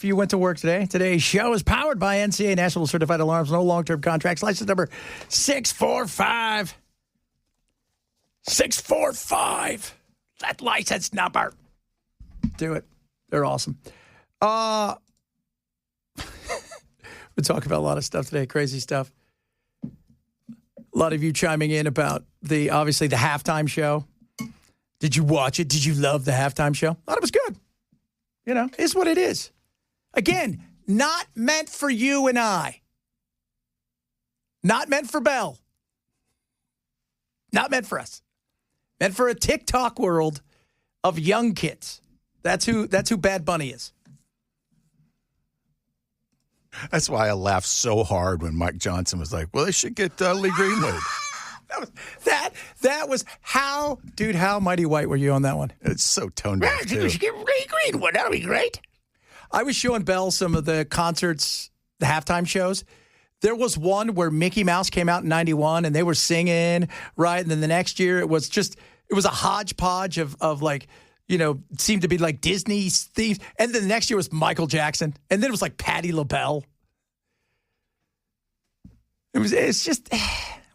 if you went to work today. Today's show is powered by NCA National Certified Alarms. No long-term contracts. License number 645. 645. That license number. Do it. They're awesome. We talk about a lot of stuff today, crazy stuff. A lot of you chiming in about obviously the halftime show. Did you watch it? Did you love the halftime show? I thought it was good. You know, it's what it is. Again, not meant for you and I. Not meant for Bell. Not meant for us. Meant for a TikTok world of young kids. That's who Bad Bunny is. That's why I laughed so hard when Mike Johnson was like, well, they should get Lee Greenwood. That was how mighty white were you on that one? It's so toned down, too. We should get Lee Greenwood. That'll be great. I was showing Belle some of the concerts, the halftime shows. There was one where Mickey Mouse came out in 91 and they were singing, right? And then the next year it was a hodgepodge of like, you know, seemed to be like Disney's themes. And then the next year was Michael Jackson. And then it was like Patti LaBelle. It's just,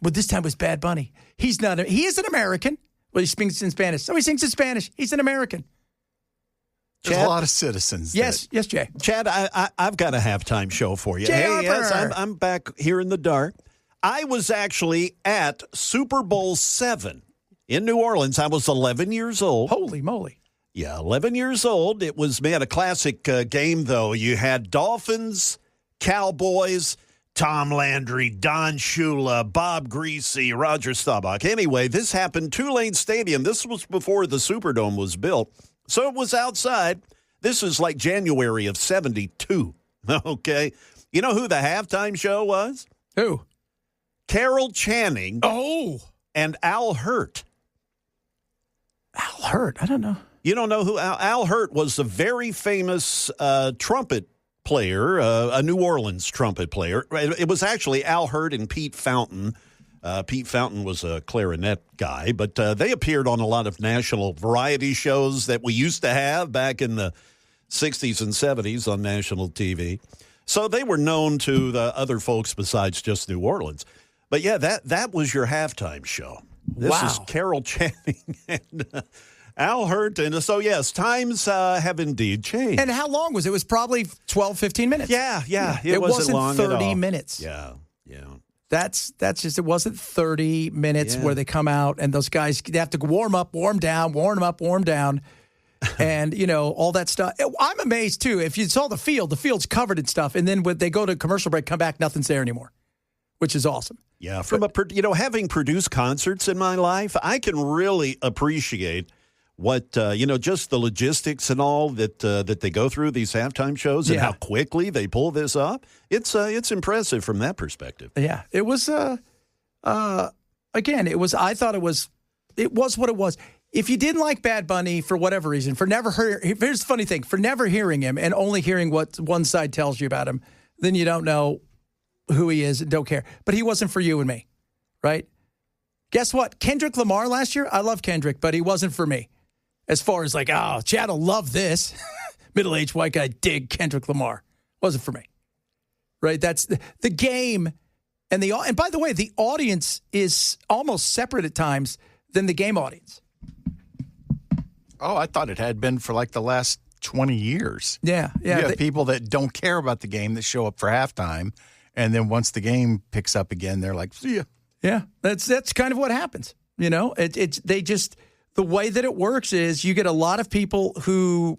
but this time it was Bad Bunny. He is an American. Well, he speaks in Spanish. So he sings in Spanish. He's an American. There's a lot of citizens. Yes, Jay. Chad, I've got a halftime show for you. Hey, yes, I'm back here in the dark. I was actually at Super Bowl 7 in New Orleans. I was 11 years old. Holy moly. Yeah, 11 years old. It was, man, a classic game, though. You had Dolphins, Cowboys, Tom Landry, Don Shula, Bob Greasy, Roger Staubach. Anyway, this happened Tulane Stadium. This was before the Superdome was built. So it was outside. This is like January of 72. Okay. You know who the halftime show was? Who? Carol Channing. Oh. And Al Hurt. Al Hurt? I don't know. You don't know who Al Hurt was? A very famous trumpet player, a New Orleans trumpet player. It was actually Al Hurt and Pete Fountain. Pete Fountain was a clarinet guy, but they appeared on a lot of national variety shows that we used to have back in the 60s and 70s on national TV. So they were known to the other folks besides just New Orleans. But, yeah, that was your halftime show. This is Carol Channing and Al Hurt. And so, yes, times have indeed changed. And how long was it? It was probably 12, 15 minutes. Yeah. It wasn't long 30 minutes. Yeah. That's just, it wasn't 30 minutes where they come out and those guys, they have to warm up, warm down, warm up, warm down, and, you know, all that stuff. I'm amazed, too. If you saw the field's covered in stuff, and then when they go to commercial break, come back, nothing's there anymore, which is awesome. Yeah, having produced concerts in my life, I can really appreciate what, just the logistics and all that they go through these halftime shows and how quickly they pull this up. It's impressive from that perspective. Yeah, it was, I thought it was what it was. If you didn't like Bad Bunny for whatever reason, here's the funny thing, for never hearing him and only hearing what one side tells you about him, then you don't know who he is and don't care. But he wasn't for you and me, right? Guess what? Kendrick Lamar last year, I love Kendrick, but he wasn't for me. As far as like, Chad will love this. Middle-aged white guy dig Kendrick Lamar. Wasn't for me. Right? That's the game. And by the way, the audience is almost separate at times than the game audience. Oh, I thought it had been for like the last 20 years. Yeah. You have people that don't care about the game that show up for halftime. And then once the game picks up again, they're like, see ya. Yeah, that's kind of what happens. You know, the way that it works is you get a lot of people who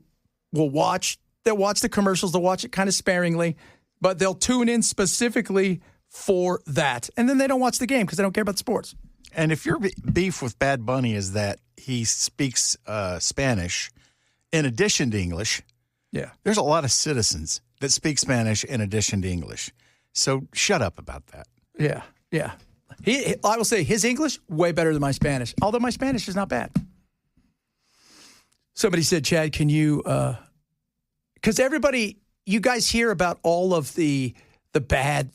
they'll watch the commercials, they'll watch it kind of sparingly, but they'll tune in specifically for that. And then they don't watch the game because they don't care about sports. And if your beef with Bad Bunny is that he speaks Spanish in addition to English, there's a lot of citizens that speak Spanish in addition to English. So shut up about that. Yeah. I will say his English, way better than my Spanish, although my Spanish is not bad. Somebody said, Chad, can you, because you guys hear about all of the bad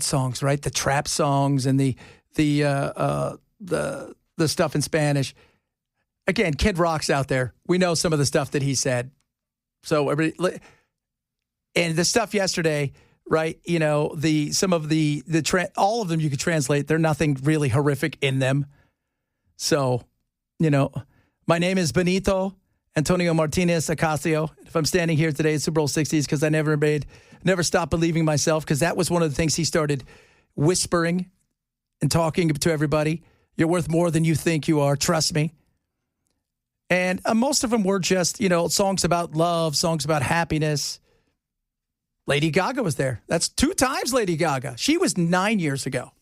songs, right? The trap songs and the stuff in Spanish. Again, Kid Rock's out there. We know some of the stuff that he said. So everybody, And the stuff yesterday, right? You know, some of all of them you could translate. There's nothing really horrific in them. So, you know, my name is Benito Antonio Martinez Acacio. If I'm standing here today at Super Bowl 60s, because I never stopped believing myself, because that was one of the things he started whispering and talking to everybody. You're worth more than you think you are. Trust me. And most of them were just, you know, songs about love, songs about happiness. Lady Gaga was there. That's 2 times Lady Gaga. She was 9 years ago.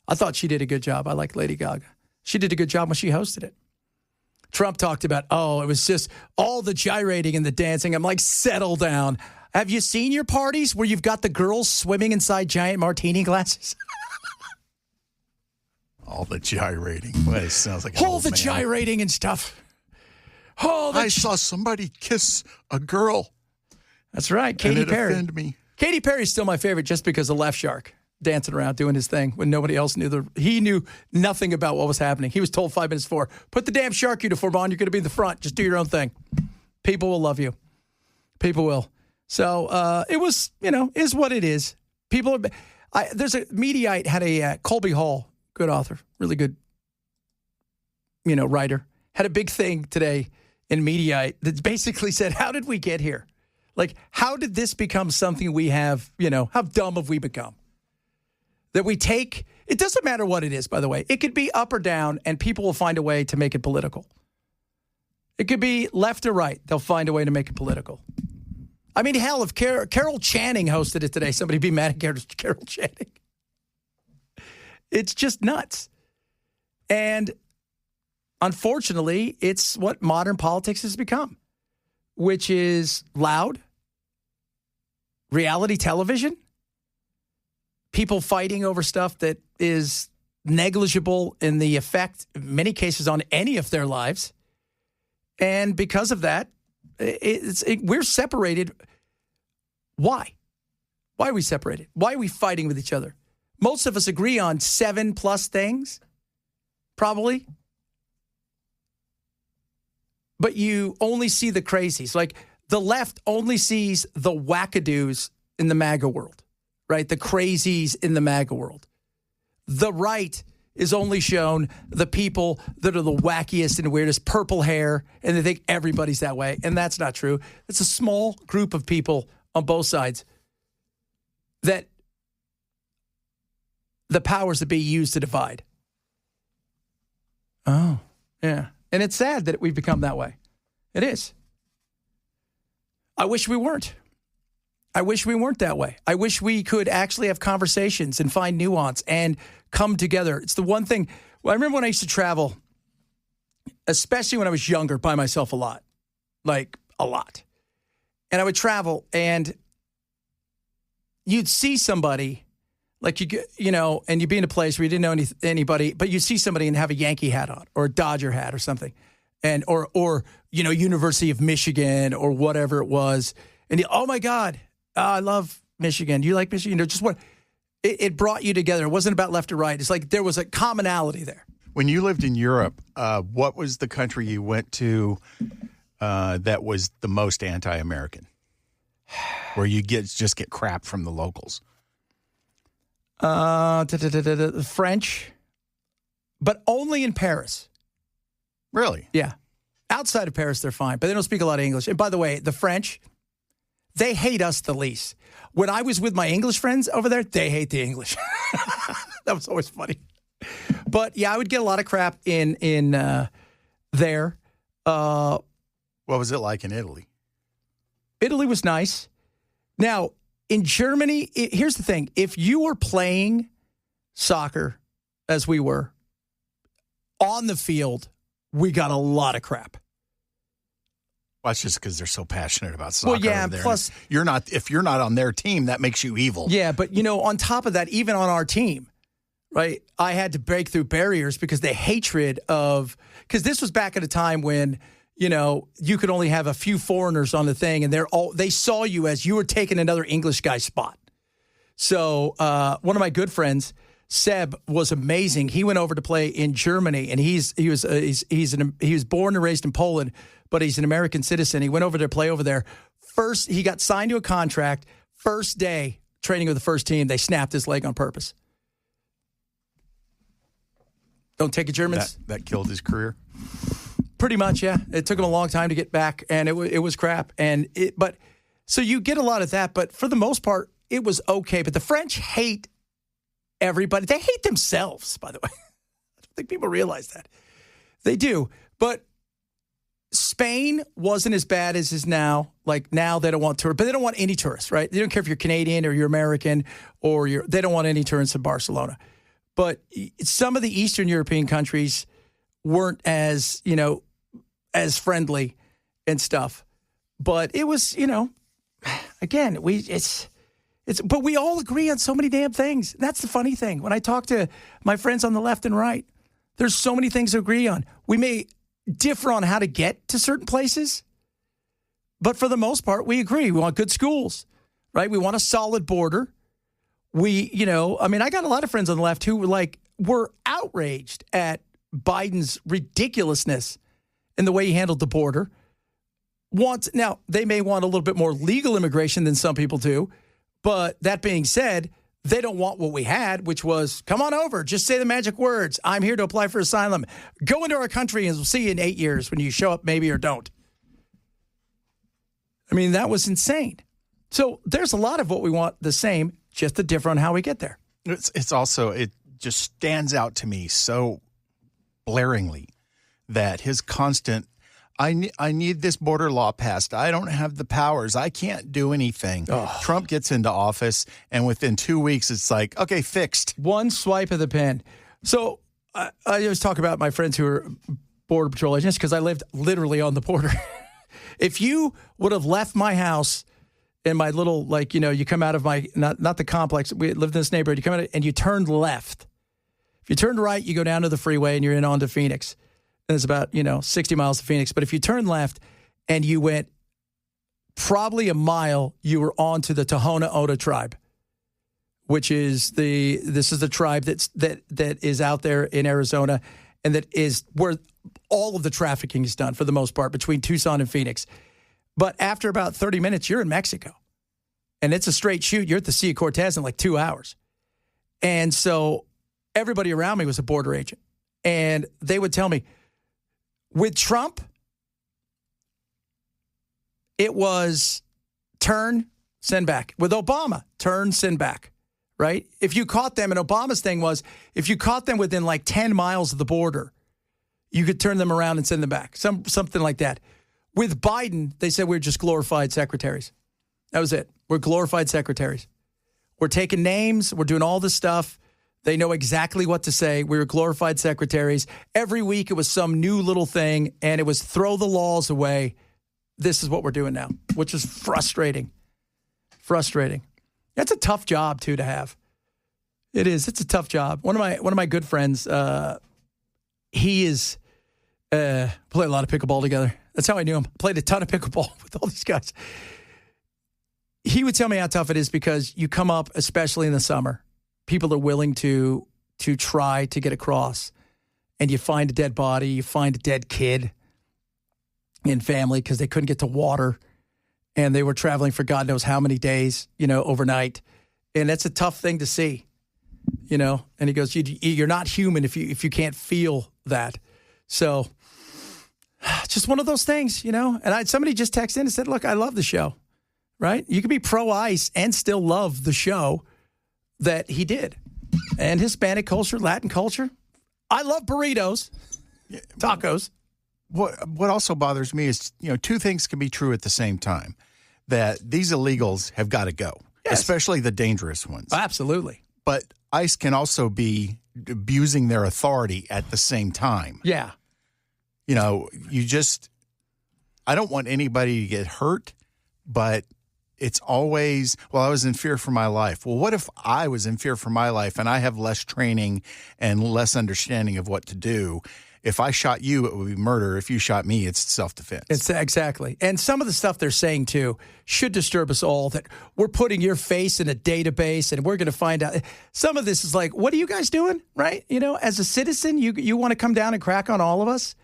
I thought she did a good job. I like Lady Gaga. She did a good job when she hosted it. Trump talked about, it was just all the gyrating and the dancing. I'm like, settle down. Have you seen your parties where you've got the girls swimming inside giant martini glasses? All the gyrating. Well, it sounds like all the gyrating and stuff. I saw somebody kiss a girl. That's right, Katy Perry. Offended me. Katy Perry's still my favorite just because of Left Shark dancing around doing his thing when nobody else knew. He knew nothing about what was happening. He was told 5 minutes before, put the damn shark uniform on. You're going to be in the front. Just do your own thing. People will love you. People will. So it was, you know, is what it is. There's a Mediaite had a Colby Hall, good author, really good, you know, writer, had a big thing today in Mediaite that basically said, how did we get here? Like, how did this become something we have, you know, how dumb have we become? That we take, it doesn't matter what it is, by the way. It could be up or down, and people will find a way to make it political. It could be left or right. They'll find a way to make it political. I mean, hell, if Carol Channing hosted it today, somebody'd be mad at Carol Channing. It's just nuts. And unfortunately, it's what modern politics has become, which is loud, reality television, people fighting over stuff that is negligible in the effect, in many cases, on any of their lives. And because of that, we're separated. Why? Why are we separated? Why are we fighting with each other? Most of us agree on 7+ things, probably. But you only see the crazies. Like, the left only sees the wackadoos in the MAGA world, right? The crazies in the MAGA world. The right is only shown the people that are the wackiest and weirdest, purple hair, and they think everybody's that way. And that's not true. It's a small group of people on both sides that the powers that be use to divide. Oh, yeah. And it's sad that we've become that way. It is. I wish we weren't. I wish we weren't that way. I wish we could actually have conversations and find nuance and come together. It's the one thing. Well, I remember when I used to travel, especially when I was younger, by myself a lot. Like, a lot. And I would travel, and you'd see somebody, like, you know, and you'd be in a place where you didn't know anybody, but you'd see somebody and have a Yankee hat on or a Dodger hat or something. And, or you know, University of Michigan or whatever it was. And oh, my God, I love Michigan. Do you like Michigan? You know, just what it brought you together. It wasn't about left or right. It's like there was a commonality there. When you lived in Europe, what was the country you went to that was the most anti-American, where you just get crap from the locals? French, but only in Paris. Really? Yeah. Outside of Paris, they're fine, but they don't speak a lot of English. And by the way, the French, they hate us the least. When I was with my English friends over there, they hate the English. That was always funny. But yeah, I would get a lot of crap in there. What was it like in Italy? Italy was nice. Now, in Germany, here's the thing. If you were playing soccer, as we were, on the field, we got a lot of crap. Well, that's just because they're so passionate about soccer. Well, yeah, plus if you're not on their team, that makes you evil. Yeah, but you know, on top of that, even on our team, right? I had to break through barriers because the hatred of because this was back at a time when, you know, you could only have a few foreigners on the thing, and they saw you as you were taking another English guy's spot. So one of my good friends, Seb, was amazing. He went over to play in Germany, and he was born and raised in Poland, but he's an American citizen. He went over to play over there He got signed to a contract. First day training with the first team, they snapped his leg on purpose. Don't take it, Germans. That killed his career? Pretty much, yeah. It took him a long time to get back, and it was crap. So you get a lot of that, but for the most part, it was okay. But the French hate everybody. They hate themselves, by the way. I don't think people realize that. They do. But Spain wasn't as bad as is now. Like now they don't want tourists, but they don't want any tourists, right? They don't care if you're Canadian or you're American they don't want any tourists in Barcelona. But some of the Eastern European countries weren't as, as friendly and stuff. But it was, again, but we all agree on so many damn things. That's the funny thing. When I talk to my friends on the left and right, there's so many things to agree on. We may differ on how to get to certain places, but for the most part, we agree. We want good schools, right? We want a solid border. I got a lot of friends on the left who were outraged at Biden's ridiculousness in the way he handled the border. Now, they may want a little bit more legal immigration than some people do, but that being said, they don't want what we had, which was, come on over, just say the magic words. I'm here to apply for asylum. Go into our country and we'll see you in 8 years when you show up maybe or don't. I mean, that was insane. So there's a lot of what we want the same, just the different on how we get there. It's also, it just stands out to me so blaringly that his constant, I need this border law passed. I don't have the powers. I can't do anything. Oh. Trump gets into office, and within 2 weeks, it's like, okay, fixed. One swipe of the pen. So I always talk about my friends who are Border Patrol agents because I lived literally on the border. If you would have left my house in my little, you come out of my, not the complex, we lived in this neighborhood, you come out and you turned left. If you turned right, you go down to the freeway and you're in onto Phoenix. And it's about, 60 miles to Phoenix. But if you turn left and you went probably a mile, you were on to the Tohono O'odham tribe, which is this is the tribe that is out there in Arizona and that is where all of the trafficking is done for the most part between Tucson and Phoenix. But after about 30 minutes, you're in Mexico. And it's a straight shoot. You're at the Sea of Cortez in 2 hours. And so everybody around me was a border agent. And they would tell me, with Trump, it was turn, send back. With Obama, turn, send back, right? If you caught them, and Obama's thing was, if you caught them within 10 miles of the border, you could turn them around and send them back, something like that. With Biden, they said we're just glorified secretaries. That was it. We're glorified secretaries. We're taking names. We're doing all this stuff. They know exactly what to say. We were glorified secretaries. Every week it was some new little thing, and it was throw the laws away. This is what we're doing now, which is frustrating. Frustrating. That's a tough job, too, to have. It is. It's a tough job. One of my good friends, he is play a lot of pickleball together. That's how I knew him. Played a ton of pickleball with all these guys. He would tell me how tough it is because you come up, especially in the summer, people are willing to try to get across, and you find a dead body, you find a dead kid in family because they couldn't get to water, and they were traveling for God knows how many days, overnight, and that's a tough thing to see, And he goes, "You're not human if you can't feel that." So, just one of those things, And somebody just texted in and said, "Look, I love the show." Right? You can be pro-ICE and still love the show that he did. And Hispanic culture, Latin culture. I love burritos, tacos. What also bothers me is, two things can be true at the same time. That these illegals have got to go, yes. Especially the dangerous ones. Absolutely. But ICE can also be abusing their authority at the same time. Yeah. I don't want anybody to get hurt, but it's always, I was in fear for my life. Well, what if I was in fear for my life and I have less training and less understanding of what to do? If I shot you, it would be murder. If you shot me, it's self-defense. It's exactly. And some of the stuff they're saying, too, should disturb us all, that we're putting your face in a database and we're going to find out. Some of this is like, what are you guys doing, right? As a citizen, you want to come down and crack on all of us,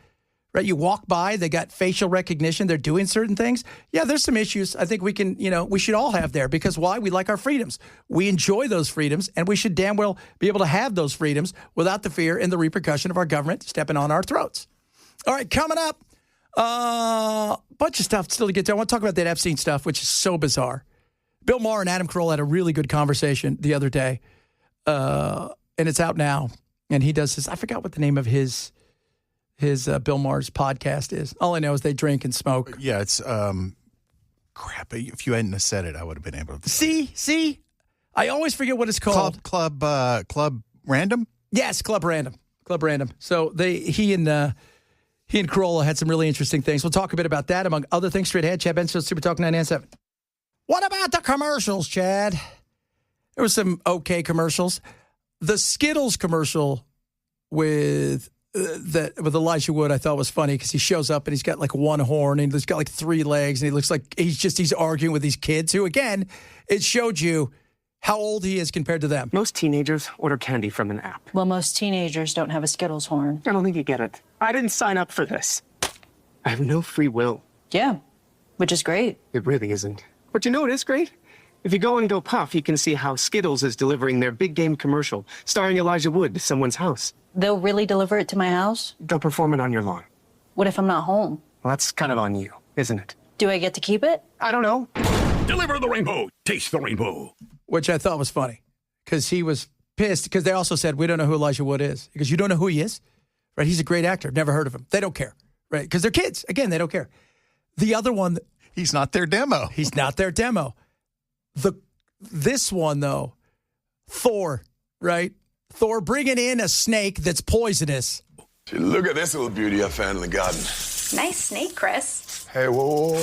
right? You walk by, they got facial recognition, they're doing certain things. Yeah, there's some issues I think we should all have there, because why? We like our freedoms. We enjoy those freedoms, and we should damn well be able to have those freedoms without the fear and the repercussion of our government stepping on our throats. All right, coming up, bunch of stuff still to get to. I want to talk about that Epstein stuff, which is so bizarre. Bill Maher and Adam Carolla had a really good conversation the other day, and it's out now. And he does this. I forgot what the name of his Bill Maher's podcast is. All I know is they drink and smoke. Yeah, it's crap. If you hadn't said it, I would have been able to. See, I always forget what it's called. Club Random. Yes, Club Random. So he and Carolla had some really interesting things. We'll talk a bit about that, among other things. Straight ahead, Chad Benson, Super Talk 997. What about the commercials, Chad? There were some okay commercials. The Skittles commercial with Elijah Wood, I thought was funny, because he shows up and he's got like one horn and he's got like three legs, and he looks like he's arguing with these kids who, again, it showed you how old he is compared to them. Most teenagers order candy from an app. Well, most teenagers don't have a Skittles horn. I don't think you get it. I didn't sign up for this. I have no free will. Yeah, which is great. It really isn't. But you know what is great? If you go and go puff, you can see how Skittles is delivering their big game commercial starring Elijah Wood to someone's house. They'll really deliver it to my house? They'll perform it on your lawn. What if I'm not home? Well, that's kind of on you, isn't it? Do I get to keep it? I don't know. Deliver the rainbow. Taste the rainbow. Which I thought was funny, because he was pissed, because they also said, we don't know who Elijah Wood is. Because you don't know who he is? Right? He's a great actor. Never heard of him. They don't care. Right? Because they're kids. Again, they don't care. The other one. He's not their demo. This one, though, Thor, right? Thor bringing in a snake that's poisonous. Look at this little beauty I found in the garden. Nice snake, Chris. Hey, whoa,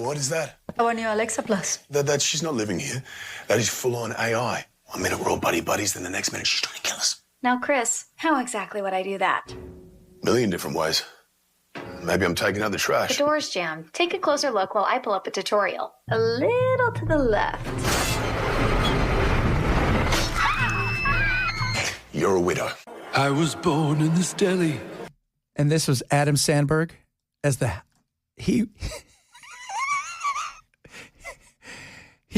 what is that? Our new Alexa Plus. That she's not living here. That is full-on AI. One minute we're all buddies, then the next minute she's trying to kill us. Now, Chris, how exactly would I do that? Million different ways. Maybe I'm taking out the trash. The door's jammed. Take a closer look while I pull up a tutorial. A little to the left. You're a widow. I was born in this deli. And this was Adam Sandberg as he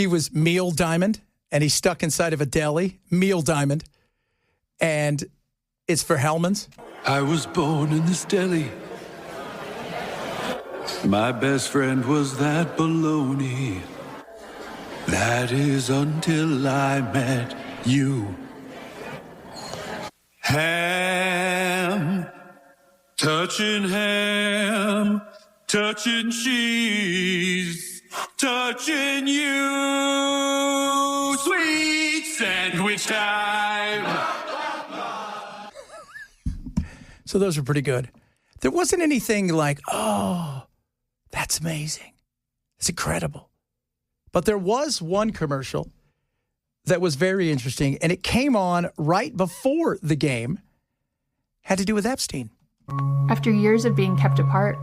was Meal Diamond, and he's stuck inside of a deli, Meal Diamond, and it's for Hellman's. I was born in this deli. My best friend was that baloney. That is until I met you. Ham, touching cheese, touching you. Sweet sandwich time. So those were pretty good. There wasn't anything like, oh, that's amazing. It's incredible. But there was one commercial that was very interesting, and it came on right before the game. Had to do with Epstein. After years of being kept apart,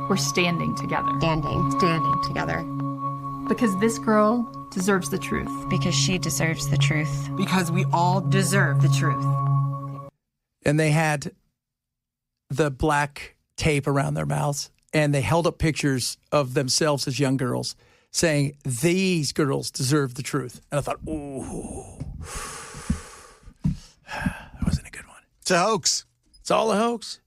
we're standing together. Standing together. Because this girl deserves the truth. Because she deserves the truth. Because we all deserve the truth. And they had the black tape around their mouths, and they held up pictures of themselves as young girls, saying, these girls deserve the truth. And I thought, ooh, that wasn't a good one. It's a hoax. It's all a hoax.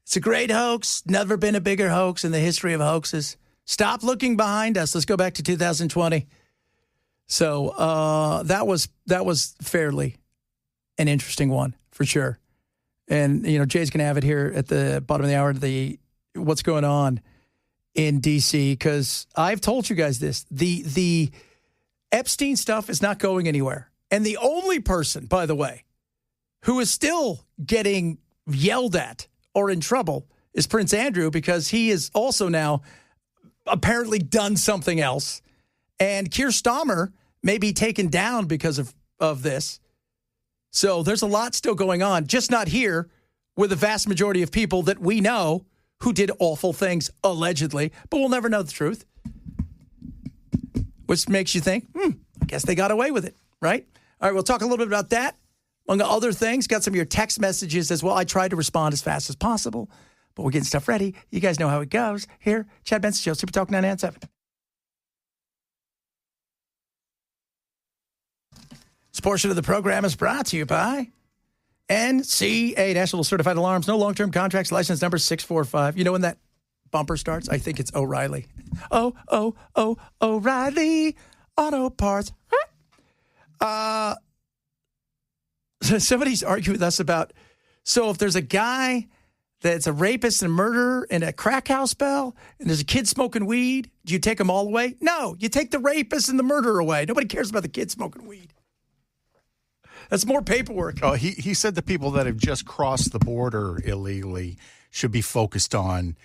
It's a great hoax. Never been a bigger hoax in the history of hoaxes. Stop looking behind us. Let's go back to 2020. So that was fairly an interesting one, for sure. And, Jay's going to have it here at the bottom of the hour, what's going on in D.C., because I've told you guys this. The Epstein stuff is not going anywhere. And the only person, by the way, who is still getting yelled at or in trouble is Prince Andrew, because he is also now apparently done something else. And Keir Starmer may be taken down because of this. So there's a lot still going on, just not here with the vast majority of people that we know who did awful things, allegedly, but we'll never know the truth. Which makes you think, I guess they got away with it, right? All right, we'll talk a little bit about that. Among other things, got some of your text messages as well. I tried to respond as fast as possible, but we're getting stuff ready. You guys know how it goes. Here, Chad Benson Show, Super Talk 997. This portion of the program is brought to you by NCA, National Certified Alarms. No long-term contracts, license number 645. You know when that bumper starts? I think it's O'Reilly. O'Reilly Auto Parts. Somebody's arguing with us about, so if there's a guy that's a rapist and murderer in a crack house, Bell, and there's a kid smoking weed, do you take them all away? No, you take the rapist and the murderer away. Nobody cares about the kid smoking weed. That's more paperwork. Oh, he said the people that have just crossed the border illegally should be focused on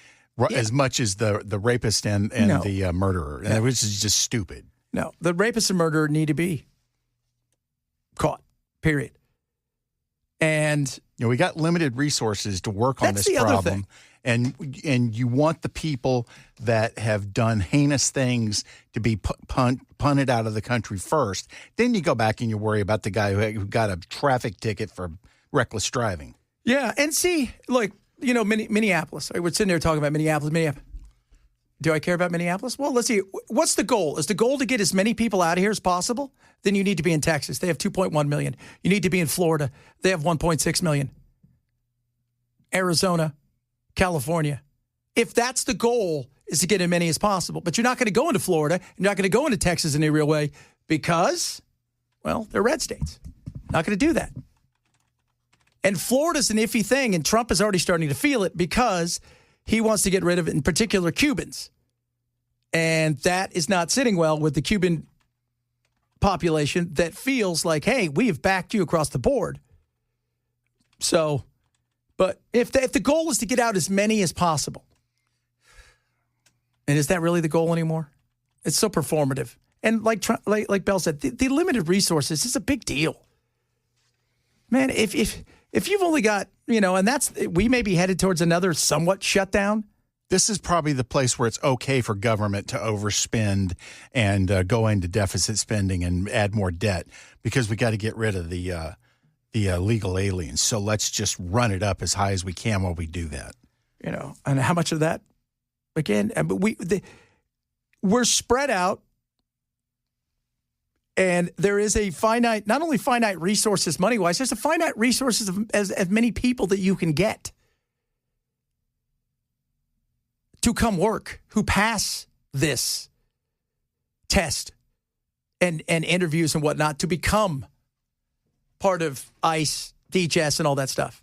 as much as the rapist and the murderer, which is just stupid. No, the rapist and murderer need to be caught, period. And we got limited resources to work on this problem. And you want the people that have done heinous things to be punted out of the country first. Then you go back and you worry about the guy who got a traffic ticket for reckless driving. Yeah, and see, look, Minneapolis. We're sitting there talking about Minneapolis. Do I care about Minneapolis? Well, let's see. What's the goal? Is the goal to get as many people out of here as possible? Then you need to be in Texas. They have 2.1 million. You need to be in Florida. They have 1.6 million. Arizona, California. If that's the goal, is to get as many as possible. But you're not going to go into Florida. You're not going to go into Texas in a real way because, well, they're red states. Not going to do that. And Florida's an iffy thing, and Trump is already starting to feel it because he wants to get rid of, in particular, Cubans. And that is not sitting well with the Cuban population that feels like, hey, we have backed you across the board. So, but if the goal is to get out as many as possible, and is that really the goal anymore? It's so performative. And like Bell said, the limited resources is a big deal. Man, if you've only got, and we may be headed towards another somewhat shutdown. This is probably the place where it's okay for government to overspend and go into deficit spending and add more debt because we got to get rid of the illegal aliens. So let's just run it up as high as we can while we do that. And how much of that? Again, we're spread out, and there is a finite, not only finite resources money-wise, there's a finite resources of as many people that you can get to come work, who pass this test and interviews and whatnot to become part of ICE, DHS, and all that stuff.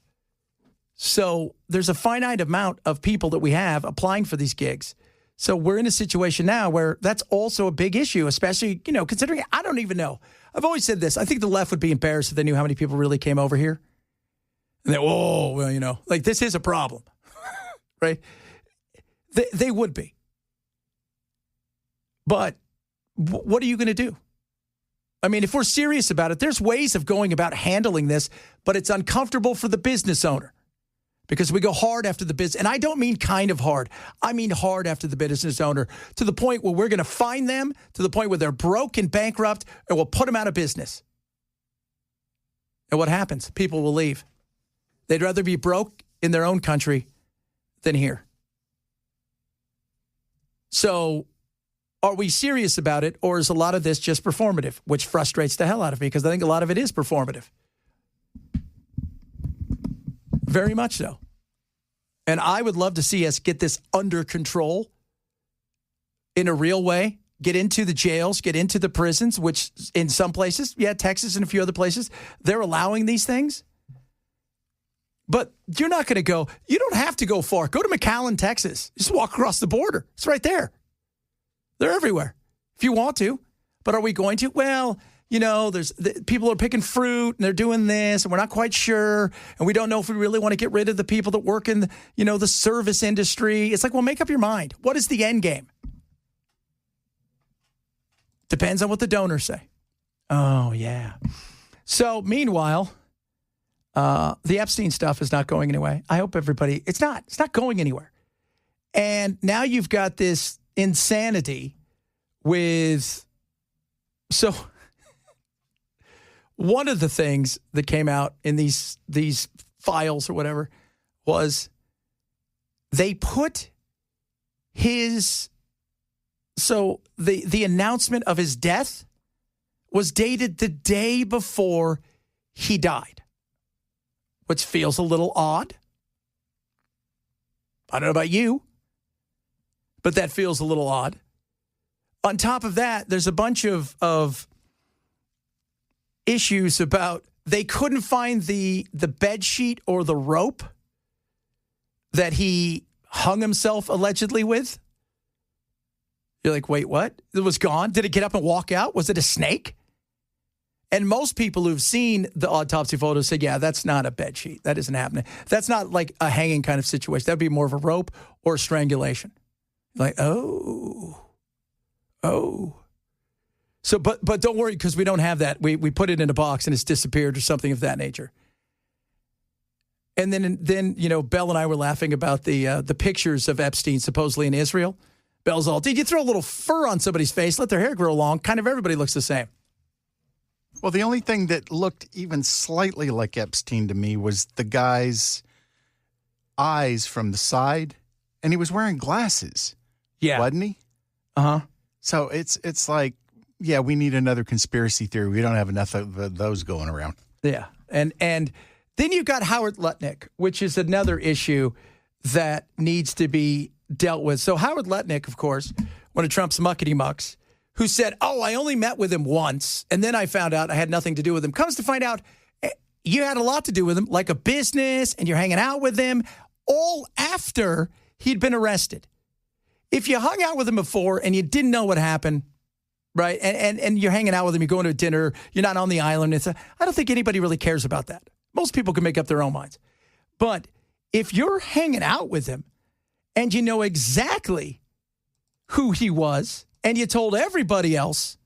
So there's a finite amount of people that we have applying for these gigs. So we're in a situation now where that's also a big issue, especially, considering, I don't even know. I've always said this. I think the left would be embarrassed if they knew how many people really came over here. And they, this is a problem, right? They would be. But what are you going to do? I mean, if we're serious about it, there's ways of going about handling this, but it's uncomfortable for the business owner because we go hard after the business. And I don't mean kind of hard. I mean hard after the business owner to the point where we're going to fine them, to the point where they're broke and bankrupt, and we'll put them out of business. And what happens? People will leave. They'd rather be broke in their own country than here. So are we serious about it, or is a lot of this just performative, which frustrates the hell out of me because I think a lot of it is performative. Very much so. And I would love to see us get this under control in a real way, get into the jails, get into the prisons, which in some places, Texas and a few other places, they're allowing these things. But you're not going to go, you don't have to go far. Go to McAllen, Texas. Just walk across the border. It's right there. They're everywhere if you want to. But are we going to? Well, people are picking fruit and they're doing this and we're not quite sure. And we don't know if we really want to get rid of the people that work in, the service industry. It's like, well, make up your mind. What is the end game? Depends on what the donors say. Oh, yeah. So meanwhile, the Epstein stuff is not going anywhere. I hope everybody, it's not going anywhere. And now you've got this insanity with, so one of the things that came out in these files or whatever was they put his, so the announcement of his death was dated the day before he died, which feels a little odd. I don't know about you, but that feels a little odd. On top of that, there's a bunch of issues about they couldn't find the bed sheet or the rope that he hung himself allegedly with. You're like, wait, what? It was gone? Did it get up and walk out? Was it a snake? And most people who've seen the autopsy photos say, yeah, that's not a bed sheet. That isn't happening. That's not like a hanging kind of situation. That would be more of a rope or strangulation. Like, oh. So, but don't worry, because we don't have that. We put it in a box and it's disappeared or something of that nature. And then you know, Belle and I were laughing about the pictures of Epstein supposedly in Israel. Belle's all, did you throw a little fur on somebody's face, let their hair grow long? Kind of everybody looks the same. Well, the only thing that looked even slightly like Epstein to me was the guy's eyes from the side, and he was wearing glasses. Yeah. Wasn't he? Uh-huh. So it's like, yeah, we need another conspiracy theory. We don't have enough of those going around. Yeah. And then you've got Howard Lutnick, which is another issue that needs to be dealt with. So Howard Lutnick, of course, one of Trump's muckety-mucks, who said, oh, I only met with him once, and then I found out I had nothing to do with him. Comes to find out, you had a lot to do with him, like a business, and you're hanging out with him, all after he'd been arrested. If you hung out with him before and you didn't know what happened, right, and you're hanging out with him, you're going to a dinner, you're not on the island, I don't think anybody really cares about that. Most people can make up their own minds. But if you're hanging out with him and you know exactly who he was, and you told everybody else,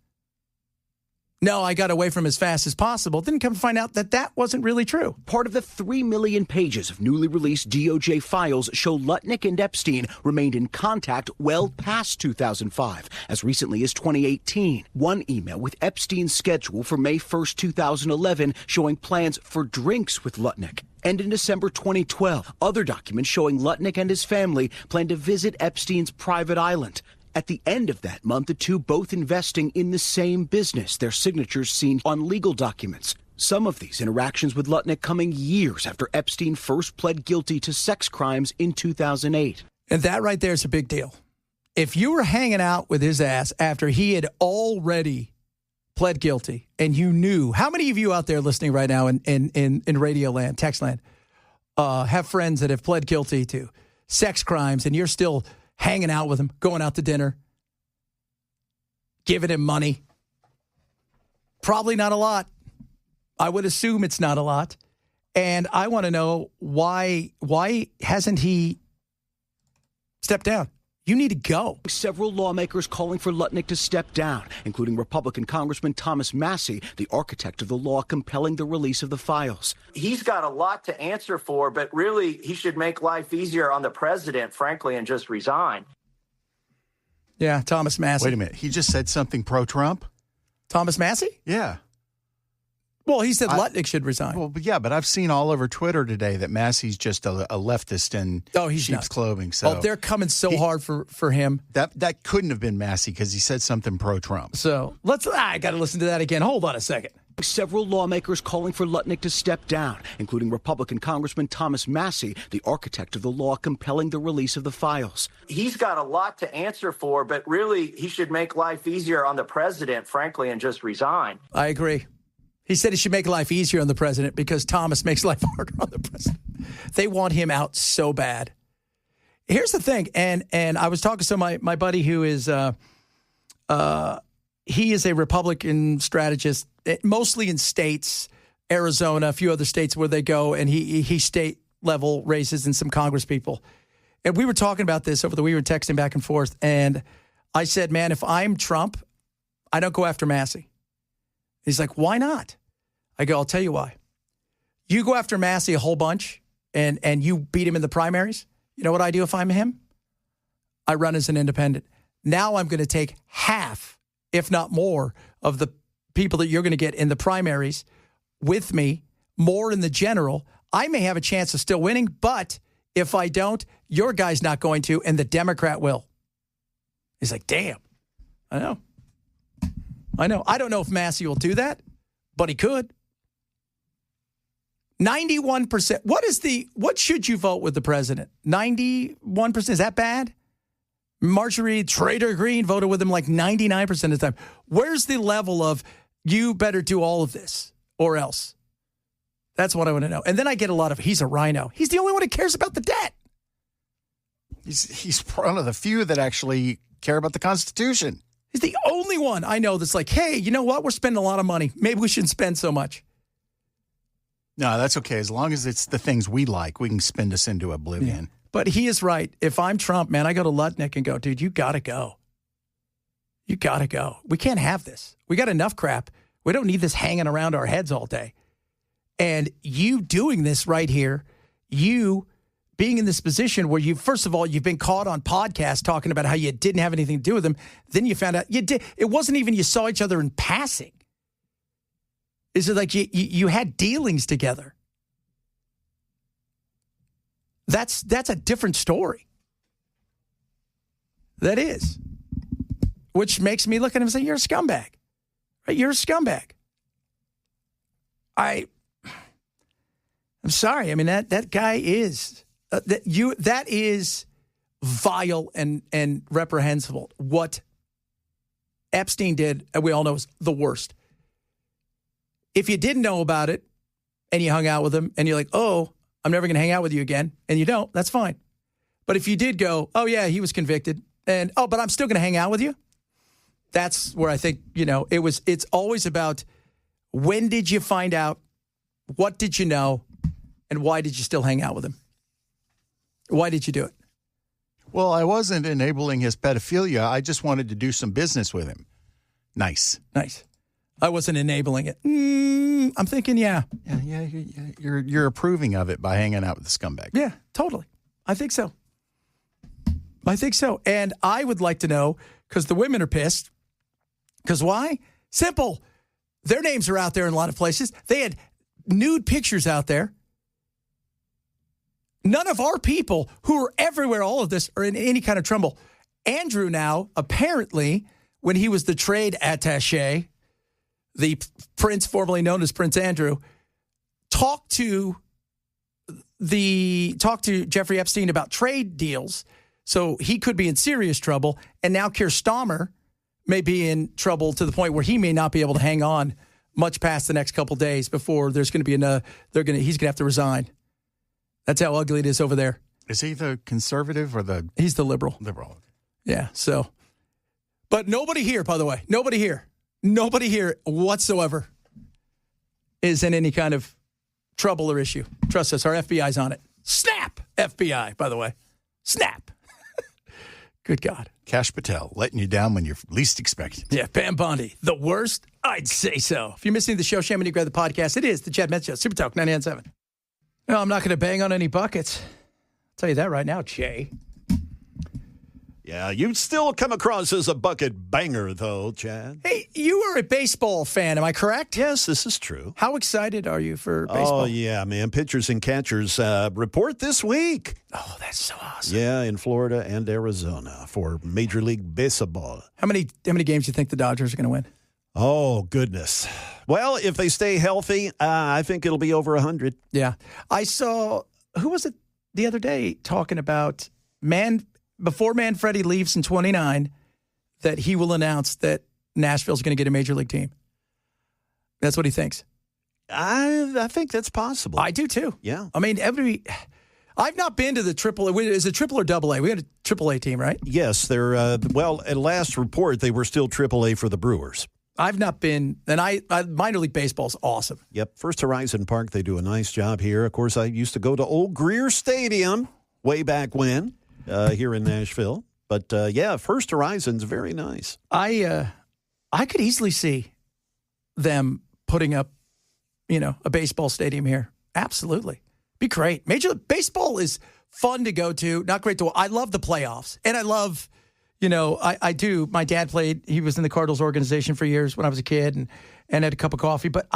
no, I got away from as fast as possible, then come to find out that that wasn't really true. Part of the 3 million pages of newly released DOJ files show Lutnick and Epstein remained in contact well past 2005, as recently as 2018. One email with Epstein's schedule for May 1st, 2011, showing plans for drinks with Lutnick. And in December 2012, other documents showing Lutnick and his family plan to visit Epstein's private island. At the end of that month, the two both investing in the same business, their signatures seen on legal documents. Some of these interactions with Lutnick coming years after Epstein first pled guilty to sex crimes in 2008. And that right there is a big deal. If you were hanging out with his ass after he had already pled guilty and you knew, how many of you out there listening right now in radio land, text land, have friends that have pled guilty to sex crimes and you're still hanging out with him, going out to dinner, giving him money? Probably not a lot. I would assume it's not a lot. And I want to know why hasn't he stepped down? You need to go. Several lawmakers calling for Lutnick to step down, including Republican Congressman Thomas Massey, the architect of the law compelling the release of the files. He's got a lot to answer for, but really he should make life easier on the president, frankly, and just resign. Yeah, Thomas Massey. Wait a minute. He just said something pro-Trump? Thomas Massey? Yeah. Well, he said Lutnick should resign. Well, yeah, but I've seen all over Twitter today that Massey's just a leftist in sheep's clothing. So they're coming so hard for him. That couldn't have been Massey because he said something pro-Trump. So I got to listen to that again. Hold on a second. Several lawmakers calling for Lutnick to step down, including Republican Congressman Thomas Massey, the architect of the law compelling the release of the files. He's got a lot to answer for, but really he should make life easier on the president, frankly, and just resign. I agree. He said he should make life easier on the president because Thomas makes life harder on the president. They want him out so bad. Here's the thing, and I was talking to my buddy who is he is a Republican strategist, mostly in states, Arizona, a few other states where they go, and he state level races and some Congress people. And we were talking about this we were texting back and forth, and I said, man, if I'm Trump, I don't go after Massey. He's like, why not? I go, I'll tell you why. You go after Massey a whole bunch and you beat him in the primaries. You know what I do if I'm him? I run as an independent. Now I'm going to take half, if not more, of the people that you're going to get in the primaries with me, more in the general. I may have a chance of still winning, but If I don't, your guy's not going to, and the Democrat will. He's like, damn. I know. I don't know if Massey will do that, but he could. 91%. What should you vote with the president? 91%. Is that bad? Marjorie Trader Green voted with him like 99% of the time. Where's the level of you better do all of this or else? That's what I want to know. And then I get a lot of, he's a rhino. He's the only one who cares about the debt. He's one of the few that actually care about the Constitution. He's the only one I know that's like, hey, you know what? We're spending a lot of money. Maybe we shouldn't spend so much. No, that's okay. As long as it's the things we like, we can spin us into oblivion. Yeah. But he is right. If I'm Trump, man, I go to Lutnick and go, dude, you got to go. You got to go. We can't have this. We got enough crap. We don't need this hanging around our heads all day. And you doing this right here, you being in this position where you, first of all, you've been caught on podcasts talking about how you didn't have anything to do with him. Then you found out you did. It wasn't even you saw each other in passing. Is it like you had dealings together? That's a different story. That is. Which makes me look at him and say, you're a scumbag. Right? You're a scumbag. I'm sorry. I mean, that guy is that is vile and reprehensible. What Epstein did, we all know, is the worst. If you didn't know about it and you hung out with him and you're like, oh, I'm never going to hang out with you again, and you don't, that's fine. But if you did go, oh, yeah, he was convicted, and, oh, but I'm still going to hang out with you, that's where I think, it's always about when did you find out, what did you know, and why did you still hang out with him? Why did you do it? Well, I wasn't enabling his pedophilia. I just wanted to do some business with him. Nice. I wasn't enabling it. I'm thinking, yeah. You're approving of it by hanging out with the scumbag. Yeah, totally. I think so. And I would like to know, because the women are pissed. Because why? Simple. Their names are out there in a lot of places. They had nude pictures out there. None of our people who are everywhere, all of this, are in any kind of trouble. Andrew now, apparently, when he was the trade attaché, the prince formerly known as Prince Andrew, talked to Jeffrey Epstein about trade deals, so he could be in serious trouble. And now Keir Starmer may be in trouble to the point where he may not be able to hang on much past the next couple days before there's going to be he's going to have to resign. That's how ugly it is over there. Is he the conservative or the? He's the liberal. Liberal. Yeah. So, but nobody here, by the way, nobody here whatsoever is in any kind of trouble or issue. Trust us, our FBI's on it. Snap, FBI, by the way. Snap. Good God. Cash Patel, letting you down when you're least expected. Yeah, Pam Bondi, the worst? I'd say so. If you're missing the show, shame when you grab the podcast. It is the Chad Metz Show, Super Talk 99.7. No, I'm not going to bang on any buckets. I'll tell you that right now, Jay. Yeah, you'd still come across as a bucket banger, though, Chad. Hey, you are a baseball fan, am I correct? Yes, this is true. How excited are you for baseball? Oh, yeah, man. Pitchers and catchers report this week. Oh, that's so awesome. Yeah, in Florida and Arizona for Major League Baseball. How many games do you think the Dodgers are going to win? Oh, goodness. Well, if they stay healthy, I think it'll be over 100. Yeah. I saw, who was it the other day talking about before Manfredi leaves in 29, that he will announce that Nashville's going to get a major league team. That's what he thinks. I think that's possible. I do too. Yeah. I mean, I've not been to the triple. Is it triple or double A? We had a triple A team, right? Yes, they're at last report they were still triple A for the Brewers. I've not been, and minor league baseball is awesome. Yep, First Horizon Park, they do a nice job here. Of course, I used to go to Old Greer Stadium way back when. Here in Nashville. But, First Horizon's very nice. I could easily see them putting up, a baseball stadium here. Absolutely. Be great. Major League Baseball is fun to go to. Not great to watch. I love the playoffs. And I love, I do. My dad played. He was in the Cardinals organization for years when I was a kid and had a cup of coffee. But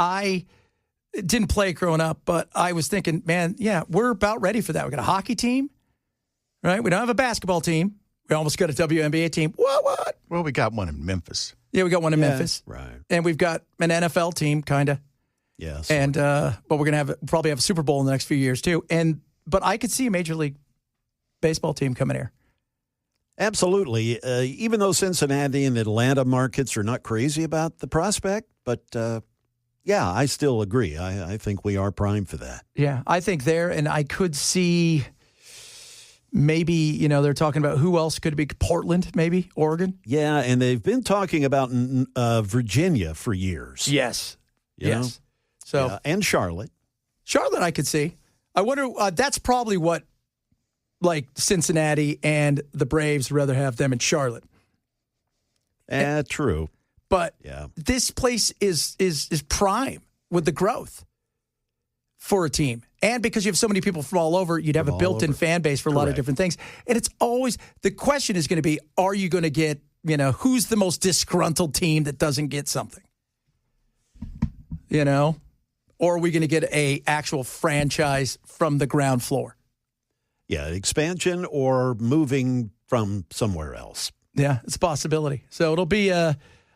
didn't play growing up, but I was thinking, man, yeah, we're about ready for that. We got a hockey team, right? We don't have a basketball team. We almost got a WNBA team. What? Well, we got one in Memphis. Yeah, we got one in Memphis. Right. And we've got an NFL team, kind of. Yes. And but we're going to probably have a Super Bowl in the next few years, too. But I could see a Major League Baseball team coming here. Absolutely. Even though Cincinnati and Atlanta markets are not crazy about the prospect, but yeah, I still agree. I think we are primed for that. Yeah, I think there, and I could see maybe, they're talking about who else could it be? Portland, maybe? Oregon? Yeah, and they've been talking about Virginia for years. Yes. You know? So yeah, and Charlotte. Charlotte, I could see. I wonder, that's probably what, like, Cincinnati and the Braves rather have them in Charlotte. True. But yeah, this place is prime with the growth for a team. And because you have so many people from all over, you'd have a built-in fan base for a lot of different things. And it's always, the question is going to be, are you going to get, who's the most disgruntled team that doesn't get something? Or are we going to get a actual franchise from the ground floor? Yeah, expansion or moving from somewhere else. Yeah, it's a possibility. So it'll be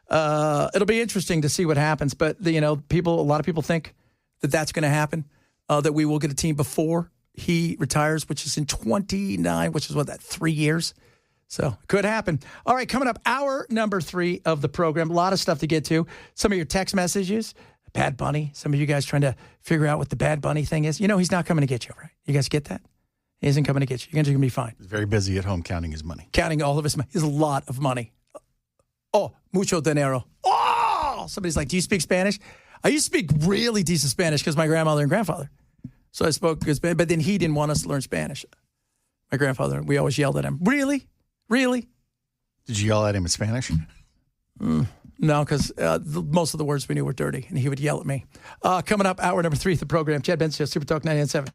interesting to see what happens. But a lot of people think that that's going to happen. That we will get a team before he retires, which is in 29, which is 3 years. So it could happen. All right, coming up, hour number 3 of the program. A lot of stuff to get to. Some of your text messages. Bad Bunny. Some of you guys trying to figure out what the Bad Bunny thing is. He's not coming to get you, right? You guys get that? He isn't coming to get you. You're going to be fine. He's very busy at home counting his money. Counting all of his money. He has a lot of money. Oh, mucho dinero. Oh! Somebody's like, do you speak Spanish? I used to speak really decent Spanish because my grandmother and grandfather. So I spoke good Spanish, but then he didn't want us to learn Spanish. My grandfather, we always yelled at him. Really? Really? Did you yell at him in Spanish? No, because most of the words we knew were dirty, and he would yell at me. Coming up, hour number 3 of the program, Chad Benson, Super Talk 99.7.